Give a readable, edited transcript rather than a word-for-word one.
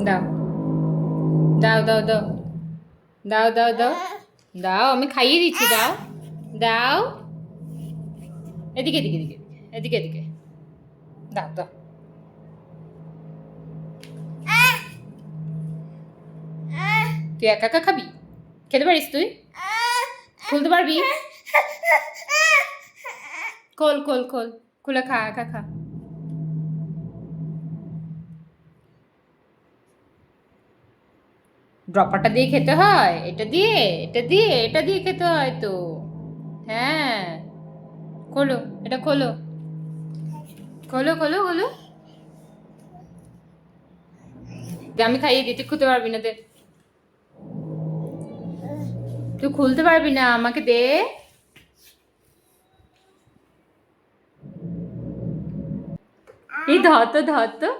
দাও দাও দাও দাও দাও দাও দাও দাও, আমি খাইয়ে দিচ্ছি, দাও দাও, এদিকে এদিকে এদিকে এদিকে এদিকে, দাও দাও। তুই একা একা খাবি? খেতে পারিস তুই? খুলতে পারবি? খোল খোল খোল, খুলে খা, একা খা। ড্রপারটা দিয়ে খেতে হয়, এটা দিয়ে এটা দিয়ে এটা দিয়ে খেতে হয় তো। হ্যাঁ, খোলো, এটা খোলো, খোলো খোলো খোলো। আমি খাইয়ে দিই, তুই খুলতে পারবি না, দে। তুই খুলতে পারবি না, আমাকে দে। এই ধর তো, ধর তো।